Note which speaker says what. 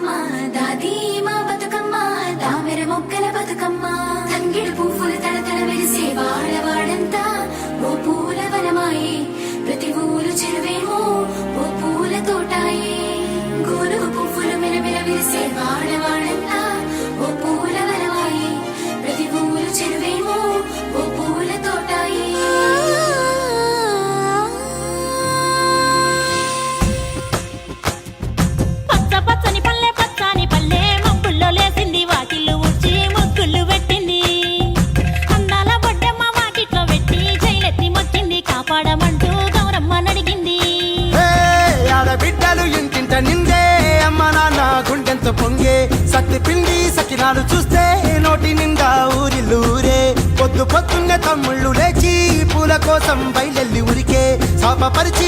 Speaker 1: బతుకమ్మ దాది మా బతుకమ్మ దామెర మొక్కల బతుకమ్మ తంగిడు పువ్వులు తడతడ మెరిసే వాడవాడంతా ఓ పూల వనమాయే ప్రతి ఊరు చెరువేమో ఓ పూల తోటాయే గోనుగు పువ్వులు మెలమెల విరిసే వాడవాడంతా ఓ పూల వనమాయే ప్రతి ఊరు చెరువేమో ఓ పూల తోటాయే
Speaker 2: పచ్చని పల్లె పచ్చని పల్లె మబ్బుల్లో లేసింది వాకిళ్ళు ఊడ్చి ముగ్గులు పెట్టింది అందాల బొడ్డమ్మ వాకిట్లో పెట్టి జైలెత్తి మొక్కింది కాపాడమంటూ గౌరమ్మ నడిగింది
Speaker 3: ఆడబిడ్డలు ఇంటింట నిందే అమ్మ నాన్న గుండెంత పొంగే సత్తి పిండి సకినాలు చూస్తే నోటి నిండా ఊరిల్లూరే పొద్దున్నే తమ్ముళ్ళు లేచి పూల కోసం బయలెల్లి ఉరికే శాపపరిచి